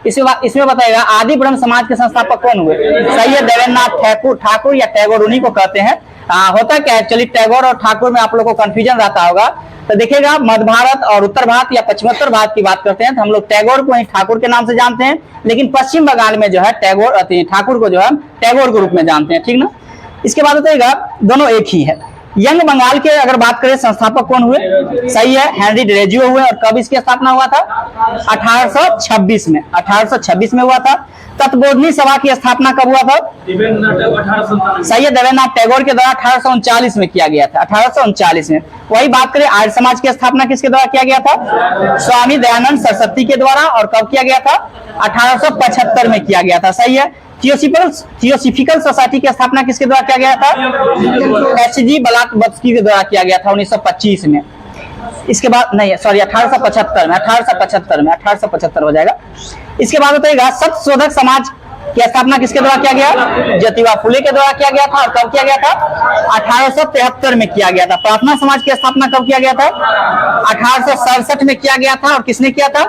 इसमें बताएगा आदि ब्रह्म समाज के संस्थापक कौन हुए? सही है, देवेंद्रनाथ ठाकुर या टैगोर, उन्हीं को कहते हैं। होता क्या है, चलिए टैगोर और ठाकुर में आप लोग को कंफ्यूजन रहता होगा, तो देखिएगा मध्य भारत और उत्तर भारत या पश्चिमोत्तर भारत की बात करते हैं तो हम लोग टैगोर को ही ठाकुर के नाम से जानते हैं, लेकिन पश्चिम बंगाल में जो है टैगोर ठाकुर को जो है टैगोर के रूप में जानते हैं, ठीक ना। इसके बाद बताइएगा दोनों एक ही है। यंग बंगाल के अगर बात करें संस्थापक कौन हुए? सही है, हेनरी डेरेजियो हुए। और कब इसकी स्थापना हुआ था? 1826 में, 1826 में हुआ था। तत्वबोधिनी सभा की स्थापना कब हुआ था? सही है, देवेंद्रनाथ टैगोर के द्वारा 1839 में किया गया था, 1839 में। वही बात करें आर्य समाज की स्थापना किसके द्वारा किया गया था? स्वामी दयानंद सरस्वती के द्वारा। और कब किया गया था? 1875 में किया गया था। सही है। थियोसॉफिकल सोसाइटी की स्थापना किसके द्वारा किया गया था? एच.जी. ब्लावत्स्की के द्वारा किया गया था 1925 में। इसके बाद नहीं, सॉरी 1875 में, 1875 हो जाएगा। इसके बाद बताइएगा सत्यशोधक समाज की स्थापना किसके द्वारा किया गया? ज्योतिबा फुले के द्वारा किया गया था। और कब किया गया था? 1873 में किया गया था। प्रार्थना समाज की स्थापना कब किया गया था? 1867 में किया गया था। और किसने किया था?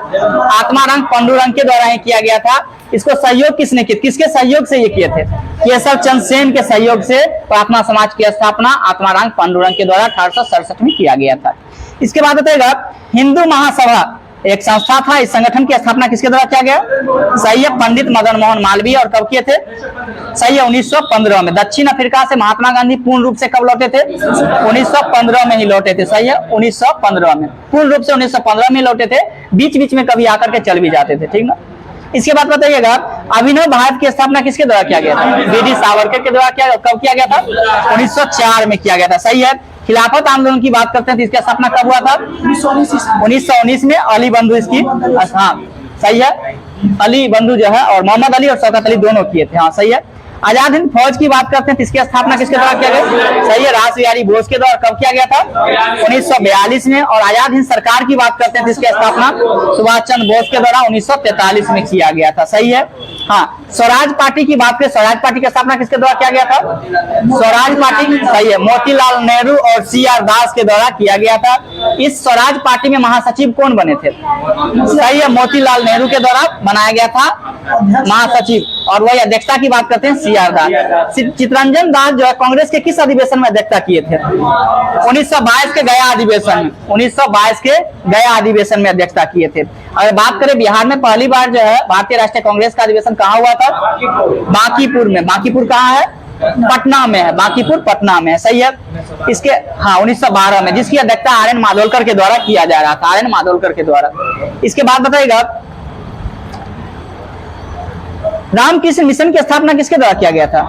आत्माराम पांडुरंग के द्वारा ही किया गया था। इसको सहयोग किसने किया? किसके सहयोग से ये किए थे? केशव चंद्र सेन के सहयोग से प्रार्थना समाज की स्थापना आत्माराम पांडुरंग के द्वारा 1867 में किया गया था। इसके बाद बताएगा हिंदू महासभा एक संस्था था, इस संगठन की स्थापना किसके द्वारा किया गया? सही है, पंडित मदन मोहन मालवीय। और कब किए थे? सही है, 1915 में। दक्षिण अफ्रीका से महात्मा गांधी पूर्ण रूप से कब लौटे थे? 1915 में ही लौटे थे। सही है, 1915 में, पूर्ण रूप से 1915 में लौटे थे। बीच बीच में कभी आकर के चल भी जाते थे, ठीक ना। इसके बाद बताइएगा अभिनव भारत की स्थापना किसके द्वारा किया गया था? वी.डी. सावरकर के द्वारा किया। कब किया गया था? 1904 में किया गया था। सही है। खिलाफत आंदोलन की बात करते हैं तो इसकी स्थापना कब हुआ था? 1919 में। अली बंधु इसकी, हाँ सही है, अली बंधु जो है और मोहम्मद अली और शौकत अली दोनों किए थे। हाँ सही है। आजाद हिंद फौज की बात करते हैं तो इसकी स्थापना किसके द्वारा किया गया? सही है, रास बिहारी बोस के द्वारा। कब किया गया था? 1942 में। और आजाद हिंद सरकार की बात करते हैं तो इसकी स्थापना सुभाष चंद्र बोस के द्वारा 1943 में किया गया था। सही है। हाँ, स्वराज पार्टी की बात करें, स्वराज पार्टी की स्थापना किसके द्वारा किया गया था? स्वराज पार्टी, सही है, मोतीलाल नेहरू और सी.आर. दास के द्वारा किया गया था। इस स्वराज पार्टी में महासचिव कौन बने थे? सही है, मोतीलाल नेहरू के द्वारा बनाया गया था महासचिव। और वही अध्यक्षता की बात करते हैं सी.आर. दास। चित्तरंजन दास जो है कांग्रेस के किस अधिवेशन में अध्यक्षता किए थे? 1922 के गया अधिवेशन में, 1922 के गया अधिवेशन में अध्यक्षता किए थे। अगर बात करें बिहार में पहली बार जो है भारतीय राष्ट्रीय कांग्रेस का अधिवेशन कहाँ हुआ था? बांकीपुर में। बांकीपुर कहाँ है? पटना में है। बांकीपुर पटना में है। सही है। इसके हाँ 1912 में, जिसकी अध्यक्षता आर.एन. माडोलकर के द्वारा किया जा रहा था, आर.एन. माडोलकर के द्वारा। इसके बाद बताइएगा रामकृष्ण मिशन की स्थापना किसके द्वारा किया गया था?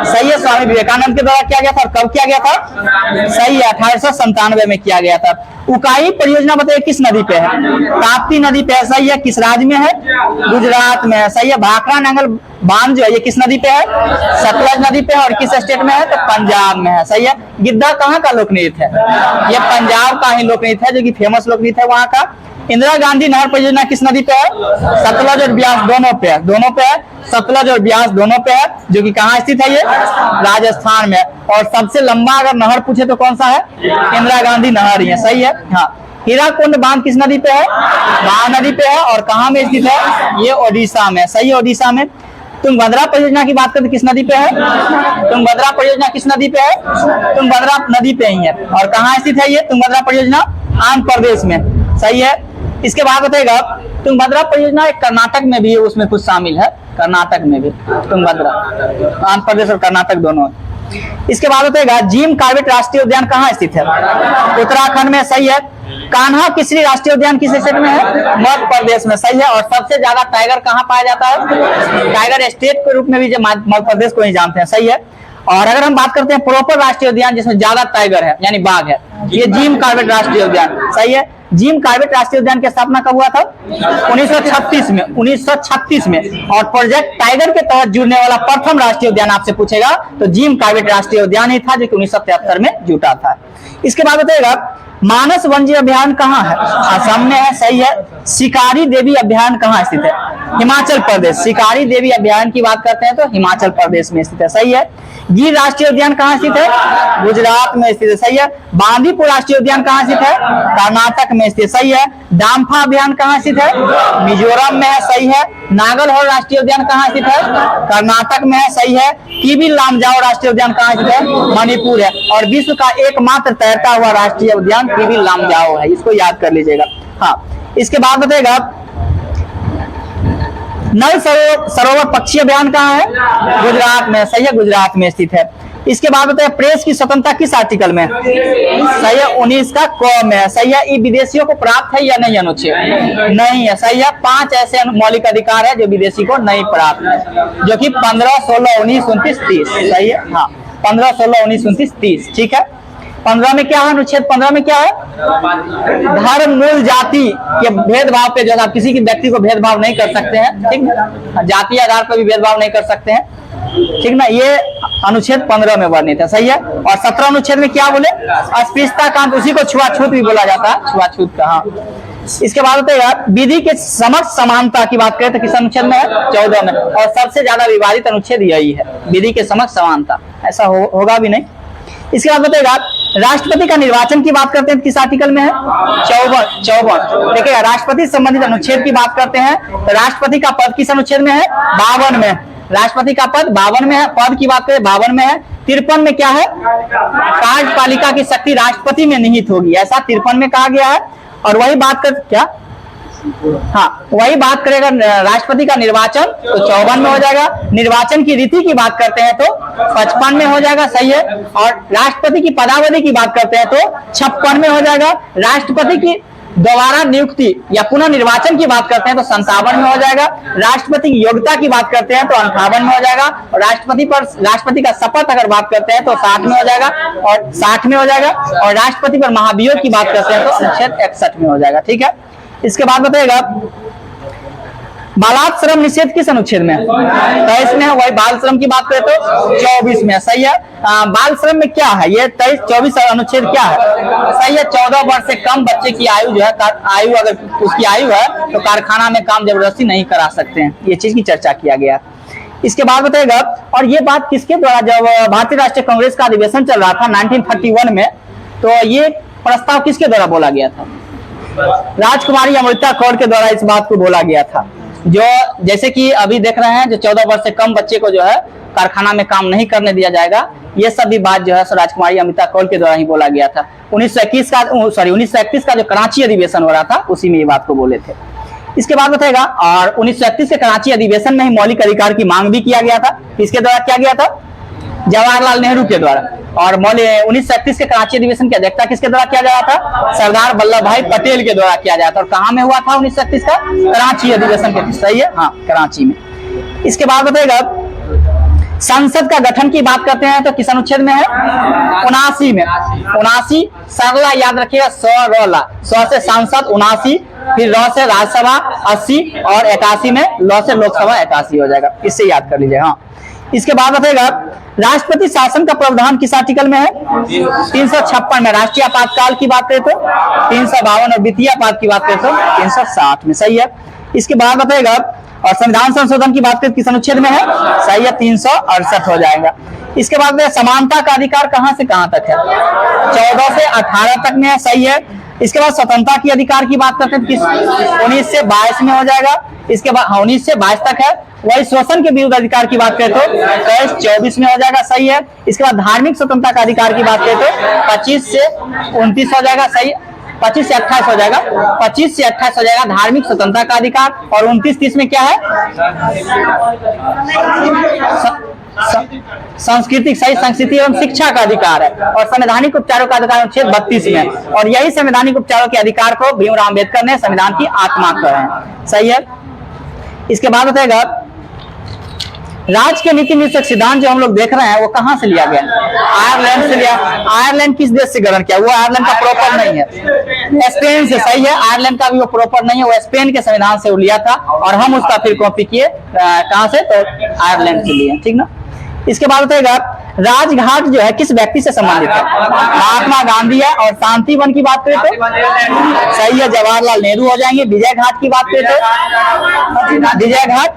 सही है, स्वामी विवेकानंद के द्वारा किया गया था। और कब किया गया था? सही है, 1897 में किया गया था। उकाई परियोजना बताइए किस नदी पे है? ताप्ती नदी पे है। सही है। किस राज्य में है? गुजरात में है। सही है। भाखड़ा नंगल बांध जो है ये किस नदी पे है? सतलज नदी पे है। और किस स्टेट में है? तो पंजाब में है। सही है। गिद्दा कहाँ का लोक नृत्य है? ये पंजाब का ही लोक नृत्य है, जो कि फेमस लोक नृत्य है वहाँ का। इंदिरा गांधी नहर परियोजना किस नदी पे है? सतलज और ब्यास दोनों पे है, दोनों पे है। सतलज और ब्यास दोनों पे है, जो कि कहाँ स्थित है? ये राजस्थान में। और सबसे लंबा अगर नहर पूछे तो कौन सा है? इंदिरा गांधी नहर ही है। सही है। हाँ, हीराकुंड बांध किस नदी पे है? महानदी नदी पे है। और कहाँ में स्थित है? ये ओडिशा में। सही है, ओडिशा में। तुंगभद्रा परियोजना की बात करते किस नदी पे है? तुंगभद्रा परियोजना किस नदी पे है? तुंगभद्रा नदी पे ही है। और कहाँ स्थित है ये तुंगभद्रा परियोजना? आंध्र प्रदेश में। सही है। इसके बाद बताएगा तुंगभद्रा परियोजना एक कर्नाटक में भी है, उसमें कुछ शामिल है, कर्नाटक में भी तुंगभद्रा, आंध्र प्रदेश और कर्नाटक दोनों। इसके बाद बताएगा जिम कॉर्बेट राष्ट्रीय उद्यान कहाँ स्थित है? उत्तराखंड में। सही है। कान्हा किसली राष्ट्रीय उद्यान किस स्टेट में है? मध्य प्रदेश में। सही है। और सबसे ज्यादा टाइगर कहाँ पाया जाता है? टाइगर स्टेट के रूप में भी मध्य प्रदेश को ही जानते हैं। सही है। और अगर हम बात करते हैं प्रॉपर राष्ट्रीय उद्यान जिसमें ज्यादा टाइगर है यानी बाघ है, ये जिम कॉर्बेट राष्ट्रीय उद्यान। सही है। जिम कॉर्बेट राष्ट्रीय उद्यान की स्थापना कब हुआ था? 1936 में, 1936 में। और प्रोजेक्ट टाइगर के तहत जुड़ने वाला प्रथम राष्ट्रीय उद्यान आपसे पूछेगा तो जिम कॉर्बेट राष्ट्रीय उद्यान ही था, जो कि 1973 में जुटा था। इसके बाद बताइएगा मानस वन्य अभ्यारण्य कहाँ है? असम में है। सही है। शिकारी देवी अभ्यारण्य कहाँ स्थित है? हिमाचल प्रदेश। शिकारी देवी अभयारण्य की बात करते हैं तो हिमाचल प्रदेश में स्थित है, सही है। गिर राष्ट्रीय उद्यान कहाँ स्थित है? गुजरात में स्थित है, सही है। बांदीपुर राष्ट्रीय उद्यान कहाँ स्थित है? कर्नाटक में स्थित, सही है। दाम्फा अभयारण्य कहाँ स्थित है? मिजोरम में है, सही है। नागरहोल राष्ट्रीय उद्यान कहाँ स्थित है? कर्नाटक में है, सही है। किबी लामजाओ राष्ट्रीय उद्यान कहाँ स्थित है? मणिपुर है। और विश्व का एकमात्र तैरता हुआ राष्ट्रीय उद्यान किबी लामजाओ है, इसको याद कर लीजिएगा। हाँ, इसके बाद बताएगा नल सरोवर पक्षी अभयारण्य कहाँ है? गुजरात में, सही है, गुजरात में स्थित है। इसके बाद बताइए प्रेस की स्वतंत्रता किस आर्टिकल में? सही है, 19 का क में है, सही है। ये विदेशियों को प्राप्त है या नहीं अनुच्छेद? नहीं है, सही है। 5 ऐसे मौलिक अधिकार है जो विदेशी को नहीं प्राप्त है, जो कि 15, 16, 19, 29, 30, सही है। हाँ, 15, 16, 19, 29, 30, ठीक है। 15 में क्या है? अनुच्छेद 15 में क्या है? धर्म, मूल, जाति के भेदभाव पे जो आप किसी की व्यक्ति को भेदभाव नहीं कर सकते हैं, ठीक ना। जाति आधार पर भी भेदभाव नहीं कर सकते हैं, ठीक ना। ये अनुच्छेद 15 में वर्णित है, सही है। और 17 अनुच्छेद में क्या बोले? अस्पृश्यता का, उसी को छुआछूत भी बोला जाता है, छुआछूत का। हाँ, इसके बाद बताइएगा विधि के समक्ष समानता की बात करें तो किस अनुच्छेद में है? 14 में। और सबसे ज्यादा विवादित अनुच्छेद यही है, विधि के समक्ष समानता। ऐसा होगा भी नहीं। इसके बाद बताइएगा राष्ट्रपति का निर्वाचन की बात करते हैं किस आर्टिकल में है? 54। देखिएगा राष्ट्रपति संबंधित अनुच्छेद की बात करते हैं तो राष्ट्रपति का पद किस अनुच्छेद में है? 52 में। राष्ट्रपति का पद 52 में है। पद की बात करें 52 में है। 53 में क्या है? कार्यपालिका की शक्ति राष्ट्रपति में निहित होगी, ऐसा 53 में कहा गया है। और वही बात कर क्या, हाँ, वही बात करेगा राष्ट्रपति का निर्वाचन तो 54 में हो जाएगा। निर्वाचन की रीति की बात करते हैं तो 55 में हो जाएगा, सही है। और राष्ट्रपति की पदावधि की बात करते हैं तो 56 में हो जाएगा। राष्ट्रपति की दोबारा नियुक्ति या पुनः निर्वाचन की बात करते हैं तो 57 में हो जाएगा। राष्ट्रपति की योग्यता की बात करते हैं तो 58 में हो जाएगा। और राष्ट्रपति का शपथ अगर बात करते हैं तो 60 में हो जाएगा और 60 में हो जाएगा। और राष्ट्रपति पर महाभियोग की बात करते हैं तो अनुच्छेद 61 में हो जाएगा, ठीक है। इसके बाद बताइएगा बालात श्रम निषेध किस अनुच्छेद में? 23 में है। वही बाल श्रम की बात करें तो 24 में, सही है। बाल श्रम में क्या है? ये 23, 24 अनुच्छेद क्या है? सही है, 14 वर्ष से कम बच्चे की आयु जो है, आयु अगर उसकी आयु है तो कारखाना में काम जबरदस्ती नहीं करा सकते हैं, ये चीज की चर्चा किया गया। इसके बाद बताइएगा और ये बात किसके द्वारा, जब भारतीय राष्ट्रीय कांग्रेस का अधिवेशन चल रहा था 1931 में, तो ये प्रस्ताव किसके द्वारा बोला गया था? राजकुमारी अमृता कौर के द्वारा इस बात को बोला गया था। जो जैसे कि अभी देख रहे हैं जो 14 वर्ष से कम बच्चे को जो है कारखाना में काम नहीं करने दिया जाएगा, ये सब भी बात जो है राजकुमारी अमृता कौर के द्वारा ही बोला गया था। 1931 का जो कराची अधिवेशन हो रहा था उसी में ये बात को बोले थे। इसके बाद बताएगा और 1931 के कराची अधिवेशन में ही मौलिक अधिकार की मांग भी किया गया था। इसके द्वारा किया गया था? जवाहरलाल नेहरू के द्वारा। और 1931 के कराची अधिवेशन की अध्यक्षता किसके द्वारा किया जा रहा था? सरदार वल्लभ भाई पटेल के द्वारा किया जाता था। और कहाँ में हुआ था 1931 का? कराची अधिवेशन के, सही है, हाँ, कराची में। इसके बाद बताइएगा संसद का गठन की बात करते हैं तो किस अनुच्छेद में है? 79 में। 79 सरला याद रखिएगा, स से सांसद 79, फिर र से राज्यसभा 80 और 81 में ल से लोकसभा 81 हो जाएगा, इससे याद कर लीजिए। हाँ, इसके बाद बताएगा राष्ट्रपति शासन का प्रावधान किस आर्टिकल में है? 356 में। राष्ट्रीय आपातकाल की बात करें तो 352 और वित्तीय आपात की बात करें तो 360 में, सही है। इसके बाद बताएगा और संविधान संशोधन की बात करें किस अनुच्छेद में है? सही है, 368 हो जाएगा। इसके बाद समानता का अधिकार कहां से कहां तक है? 14 से 18 तक में है, सही है। इसके बाद स्वतंत्रता की अधिकार की बात करते हैं किस? 19 से 22 में हो जाएगा। इसके बाद 19 से 22 तक है। वही शोषण के विरुद्ध अधिकार की बात करें तो 24 में हो जाएगा, सही है। इसके बाद धार्मिक स्वतंत्रता का अधिकार की बात करें तो 25 से 29 हो जाएगा, सही। 25 से 28 हो जाएगा, 25 से 28 हो जाएगा धार्मिक स्वतंत्रता का अधिकार। और 29-30 में क्या है? सांस्कृतिक, सही, संस्कृति एवं शिक्षा का अधिकार है। और संवैधानिक उपचारों का अधिकार अनुच्छेद 32 में। और यही संवैधानिक उपचारों के अधिकार को भीमराव अम्बेडकर ने संविधान की आत्मा कहा है, सही है। इसके बाद बताएगा राज्य के नीति निश्चय सिद्धांत जो हम लोग देख रहे हैं वो कहां से लिया गया? आयरलैंड से लिया। आयरलैंड किस देश से ग्रहण किया? वो आयरलैंड का प्रॉपर नहीं है, स्पेन से, सही है। आयरलैंड का भी वो प्रॉपर नहीं है, वो स्पेन के संविधान से लिया था और हम उसका फिर कॉपी किए कहां से? तो आयरलैंड से लिए, ठीक ना। इसके बाद बताएगा राजघाट जो है किस व्यक्ति से संबंधित है? महात्मा गांधी है। और शांति वन की बात करें तो सही है, जवाहरलाल नेहरू हो जाएंगे। विजय घाट की बात करें तो विजय घाट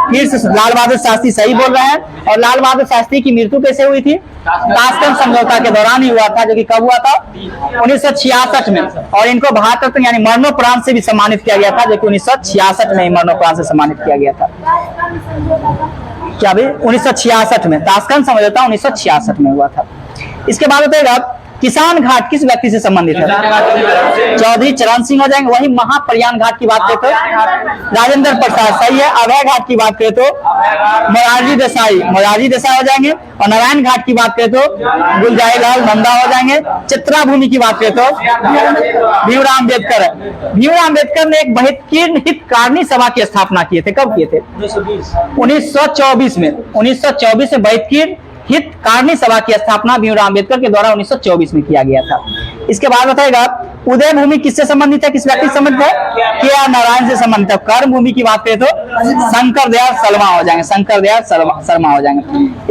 फिर से लाल बहादुर शास्त्री सही बोल रहे हैं। और लाल बहादुर शास्त्री की मृत्यु कैसे हुई थी? ताशकंद समझौता के दौरान ही हुआ था, जो कि कब हुआ था? 1966 में। और इनको भारत रत्न यानी मरणोपरांत से भी सम्मानित किया गया था, जो कि 1966 में मरणोपरांत से सम्मानित किया गया था। क्या भाई? 1966 में ताशकंद समझौता 1966 में हुआ था। इसके बाद बताएगा किसान घाट किस व्यक्ति से संबंधित है? चौधरी चरण सिंह हो जाएंगे। वही महाप्रयाण घाट की बात करें तो राजेंद्र प्रसाद सही है। अभय घाट की बात करें तो मोरारजी देसाई हो जाएंगे। और नारायण घाट की बात करें तो गुलजारीलाल नंदा हो जाएंगे। चित्रा भूमि की बात करें तो भीमराव अम्बेडकर ने एक बहिष्कीर्ण हितकारिणी सभा की स्थापना किए थे। कब किए थे? 1924 में। 1924 में बहिष्कीर्ण हितकारिणी सभा की स्थापना भीमराव अम्बेडकर के द्वारा 1924 में किया गया था। इसके बाद बताएगा उदय भूमि किससे संबंधित है? किस व्यक्ति से संबंधित है? के आर नारायण से संबंधित है। कर्म भूमि की बात करें तो शंकर दयाल शर्मा हो जाएंगे। शर्मा हो जाएंगे।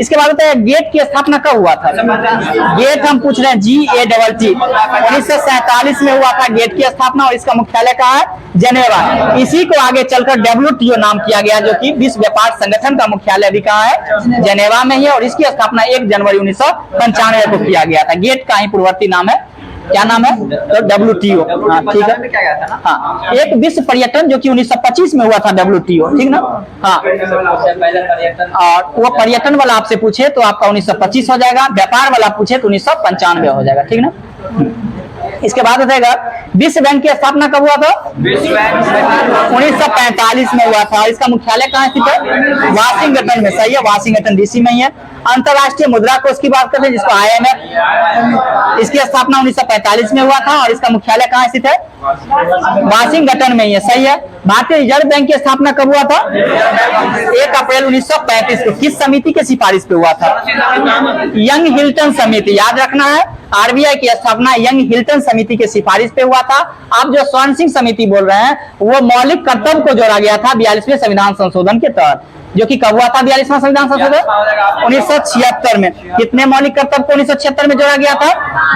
इसके बाद बताएगा गेट की स्थापना कब हुआ था? गेट हम पूछ रहे हैं GATT 1947 में हुआ था गेट की स्थापना। और इसका मुख्यालय कहाँ है? जेनेवा। इसी को आगे चलकर WTO नाम किया गया, जो कि विश्व व्यापार संगठन का मुख्यालय भी कहाँ है? जेनेवा में ही है। और इसकी स्थापना 1 जनवरी 1995 को किया गया था। गेट का ही पूर्ववर्ती नाम है, क्या नाम है? तो WTO। हाँ ठीक है। हाँ, एक विश्व पर्यटन जो कि 1925 में हुआ था WTO, ठीक ना? हाँ, और वो पर्यटन वाला आपसे पूछे तो आपका 1925 हो जाएगा। व्यापार वाला पूछे तो 1995 हो जाएगा, ठीक ना? इसके बाद बताएगा विश्व बैंक की स्थापना कब हुआ था? 1945 में हुआ था। इसका मुख्यालय कहाँ स्थित है? वाशिंगटन में। सही है, वाशिंगटन DC में ही है। अंतरराष्ट्रीय मुद्रा कोष की बात करते हैं, जिसको IMF, इसकी स्थापना 1945 में हुआ था। और इसका मुख्यालय कहाँ स्थित है? वाशिंगटन में ही है। सही है। भारतीय रिजर्व बैंक की स्थापना कब हुआ था? 1 अप्रैल 1935 को। किस समिति के सिफारिश पे हुआ था? यंग हिल्टन समिति। याद रखना है, RBI की स्थापना यंग हिल्टन समिति के सिफारिश पे हुआ था। आप जो स्वर्ण सिंह समिति बोल रहे हैं, वो मौलिक कर्तव्य को जोड़ा गया था 42वें संविधान संशोधन के तहत, जो कि कब हुआ था? 42वां संविधान संशोधन 1976 में। कितने मौलिक कर्तव्य को 1976 में जोड़ा गया था?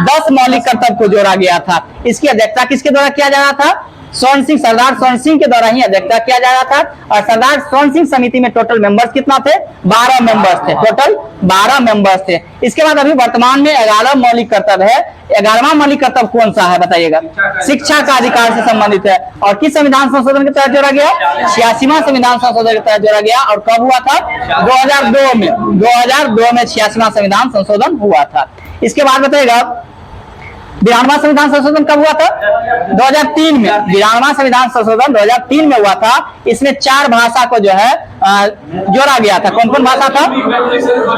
10 मौलिक कर्तव्य को जोड़ा गया था। इसकी अध्यक्षता किसके द्वारा किया जा रहा था? स्वर्ण सिंह, सरदार स्वर्ण सिंह के द्वारा ही अध्यक्षता किया जा रहा था। और सरदार स्वर्ण सिंह समिति में टोटल मेंबर्स कितना थे? 12 मेंबर्स थे। टोटल 12 मेंबर्स थे। इसके बाद अभी वर्तमान में 11 मौलिक कर्तव्य है। 11वां मौलिक कर्तव्य कौन सा है बताइएगा? शिक्षा का अधिकार से संबंधित है। और किस संविधान संशोधन के तहत जोड़ा गया? 86वां संविधान संशोधन के तहत जोड़ा गया। और कब हुआ था? 2002 में। 2002 में 86वां संविधान संशोधन हुआ था। इसके बाद बताइएगा 92वां संविधान संशोधन कब हुआ था? 2003 में। 92वां संविधान संशोधन 2003 में हुआ था। इसमें 4 भाषा को जो है जोड़ा गया था। कौन कौन भाषा था?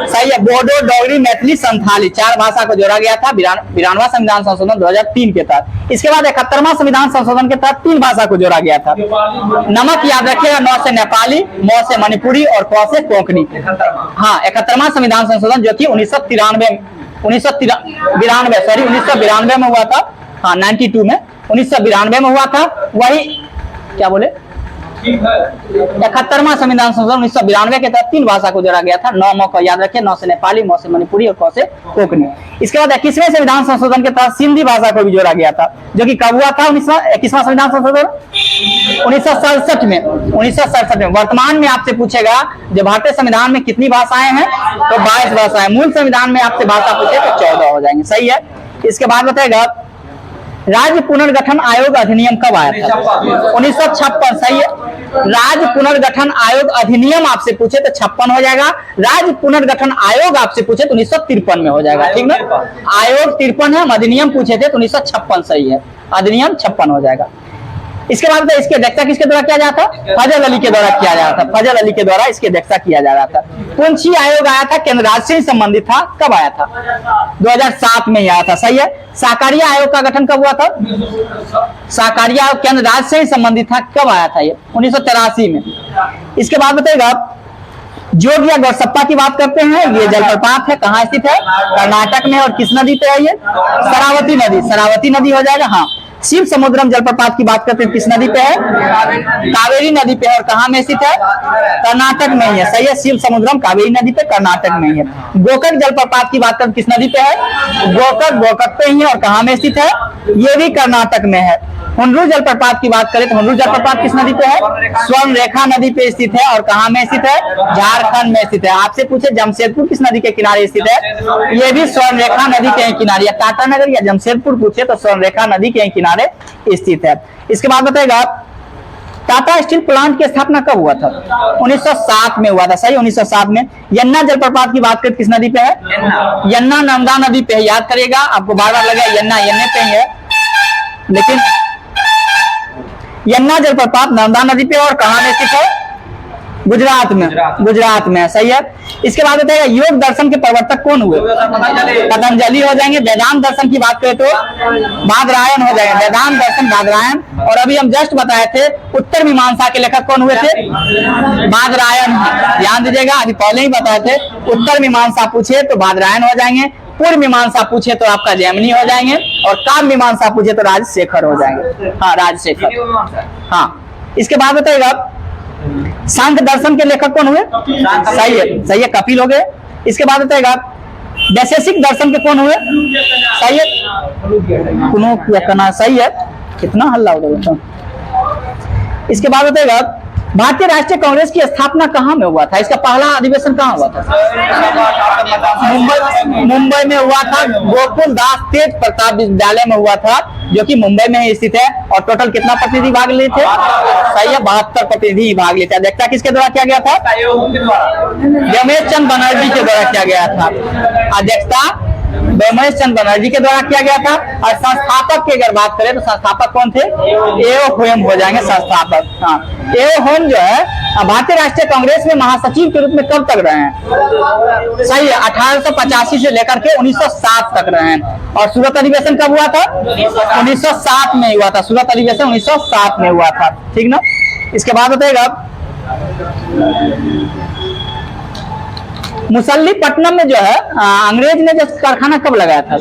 सही है, बोडो, डोगरी, मैथिली, संथाली, 4 भाषा को जोड़ा गया था 92वां संविधान संशोधन 2003 के तहत। इसके बाद 71वां संविधान संशोधन के तहत 3 भाषा को जोड़ा गया था। नमक याद रखिएगा, 9 से नेपाली, 9 से मणिपुरी और 9 से कोंकणी। हाँ, 71वां संविधान संशोधन जो कि 1992 में हुआ था। हाँ, 92 में, 1992 में हुआ था। वही क्या बोले? 71वां संविधान संशोधन 1992 के तहत 3 भाषा को जोड़ा गया था। 9 को याद रखें, 9 से नेपाली, 9 से मणिपुरी और 9 से कोंकणी। इसके बाद 21वें संविधान संशोधन के तहत सिंधी भाषा को भी जोड़ा गया था, जो कि कब हुआ था? 21वां संविधान संशोधन 1967 में। 1967 में। वर्तमान में आपसे पूछेगा जो भारतीय संविधान में कितनी भाषाएं हैं, तो 22 भाषाएं। मूल संविधान में आपसे भाषा पूछे तो 14 हो जाएंगे। सही है। इसके बाद बताएगा राज्य पुनर्गठन आयोग अधिनियम कब आया था? 1956। सही है। राज्य पुनर्गठन आयोग अधिनियम आपसे पूछे तो 56 हो जाएगा। राज्य पुनर्गठन आयोग आपसे पूछे तो 1953 में हो जाएगा, ठीक ना? आयोग 53 है, हम अधिनियम पूछे थे तो 1956 सही है। अधिनियम 56 हो जाएगा। इसके बाद इसकी अध्यक्षता किसके द्वारा किया जाता? फजल अली के द्वारा किया जा रहा था। फजल अली के द्वारा इसकी अध्यक्षता किया जा रहा था। पुंछी आयोग आया था, केंद्र राज्य से संबंधित था। कब आया था? 2007 में ही आया था। सही है। साकारिया आयोग का गठन कब हुआ था? साकारिया आयोग केंद्र राज्य से संबंधित था। कब आया था ये? 1983 में। इसके बाद बताएगा जोग या गौरसप्पा की बात करते हैं। ये जलप्रपात है, कहाँ स्थित है? कर्नाटक में। और किस नदी पे है ये? शरावती नदी। शरावती नदी हो जाएगा। हाँ, शिव समुद्रम जलप्रपात की बात करते हैं, किस नदी पे है? कावेरी नदी पे है। और कहाँ में स्थित है? कर्नाटक में ही है। सही है, शिव समुद्रम कावेरी नदी पे कर्नाटक में ही है। गोकक जलप्रपात की बात करते किस नदी पे है? गोकक पे ही है। और कहाँ में स्थित है? ये भी कर्नाटक में है। हुंडरू जलप्रपात की बात करें तो हुंडरू जलप्रपात किस नदी पे है? स्वर्ण रेखा नदी पे स्थित है। और कहाँ में स्थित है? झारखंड में स्थित है। आपसे पूछे जमशेदपुर किस नदी के किनारे स्थित है? ये भी स्वर्ण रेखा नदी के ही किनारे, या टाटानगर या जमशेदपुर पूछे तो स्वर्ण रेखा नदी के ही किनारे स्थित है। इसके बाद बताएगा टाटा स्टील प्लांट की स्थापना कब हुआ था? 1907 में हुआ था। सही, 1907 में। यन्ना जलप्रपात की बात करें किस नदी पे है? यन्ना नर्मदा नदी पे है। याद करिएगा, आपको बार बार लगा यन्ना यन्ने पे ही है, लेकिन यन्ना जलप्रपात नर्मदा नदी पे और कहां में स्थित है? गुजरात में। सही है। इसके बाद बताइए योग दर्शन के प्रवर्तक कौन हुए? पतंजलि हो जाएंगे। वेदांत दर्शन की बात करें तो बादरायण हो जाएंगे। वेदांत दर्शन बादरायण। और अभी हम जस्ट बताए थे उत्तर मीमांसा के लेखक कौन हुए थे? बादरायण। ध्यान दीजिएगा, अभी पहले ही बताए थे, उत्तर मीमांसा पूछे तो बादरायण हो जाएंगे, पूर्व मीमांसा पूछे तो आपका जैमिनी हो जाएंगे, और काव्य मीमांसा पूछे तो राजशेखर हो जाएंगे। हाँ, राजशेखर। हाँ, इसके बाद बताइएगा सांख्य दर्शन के लेखक कौन हुए? सही है, कपिल हो गए। इसके बाद बताइएगा वैशेषिक दर्शन के कौन हुए? सही है, कितना हल्ला हो। इसके बाद बताइएगा भारतीय राष्ट्रीय कांग्रेस की स्थापना कहाँ में हुआ था? इसका पहला अधिवेशन कहाँ हुआ था? मुंबई में हुआ था। गोकुल दास तेज प्रताप विद्यालय में हुआ था, जो कि मुंबई में ही स्थित है। और टोटल कितना प्रतिनिधि भाग लिए थे? सही है, 72 प्रतिनिधि भाग लिए थे। अध्यक्षता किसके द्वारा किया गया था? रमेश चंद्र बनर्जी के द्वारा किया गया था। अध्यक्षता रमेश चंद्र बनर्जी के द्वारा किया गया था। और संस्थापक की अगर बात करें तो संस्थापक कौन थे? एओ होम हो जाएंगे संस्थापक। हाँ, एओ होम जो है भारतीय राष्ट्रीय कांग्रेस में महासचिव के रूप में कब तक रहे हैं? सही है, 1885 से लेकर के 1907 तक रहे हैं। और सूरत अधिवेशन कब हुआ था? 1907 में हुआ था। सूरत अधिवेशन 1907 में हुआ था। ठीक ना। इसके बाद बताइएगा मुसल्लीपट्टनम में जो है अंग्रेज ने जो कारखाना कब लगाया था?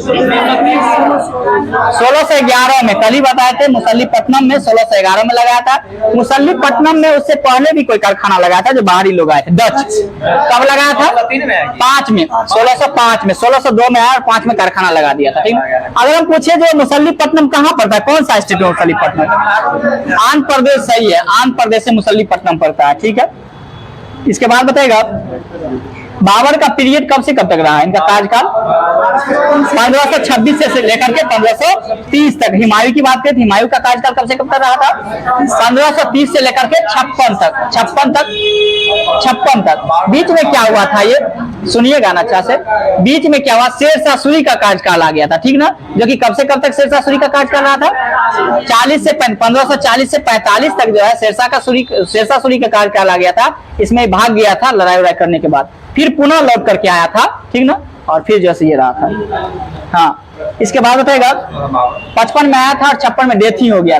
1611 में। कल ही बताए थे, मुसल्लीपट्टनम में 1611 में लगाया था। मुसल्लीपट्टनम में उससे पहले भी कोई कारखाना लगाया था जो बाहरी लोग आए थे, डच। कब लगाया था? 5 में, 1605 में। 1602 में आया और 5 में कारखाना लगा दिया था। ठीक। अगर हम पूछे जो मुसल्लीपट्टनम कहाँ पड़ता है, कौन सा स्टेट है मुसल्लीपट्टनम? आंध्र प्रदेश। सही है, आंध्र प्रदेश से मुसल्लीपट्टनम पड़ता है। ठीक है। इसके बाद बताएगा बाबर का पीरियड कब से कब तक रहा है? इनका कार्यकाल 1526 से लेकर के 1530 तक। हुमायूं की बात करें तो हुमायूं का कार्यकाल कब से कब तक रहा था? 1530 से लेकर के 56 तक। बीच में क्या हुआ था, ये सुनिएगा ना अच्छा से। बीच में क्या हुआ? शेरशाह सूरी का कार्यकाल आ गया था। ठीक ना। जो कि कब से कब तक शेरशाह सूरी का कार्यकाल रहा था? 1540 से 45 तक जो है शेरशाह सूरी का कार्यकाल आ गया था। इसमें भाग गया था लड़ाई वड़ाई करने के बाद, फिर पुनः लौट करके आया था। ठीक ना। और फिर जैसे ये रहा था। हाँ, इसके बाद बताएगा 55 में आया था और 56 में डेथ ही हो गया था।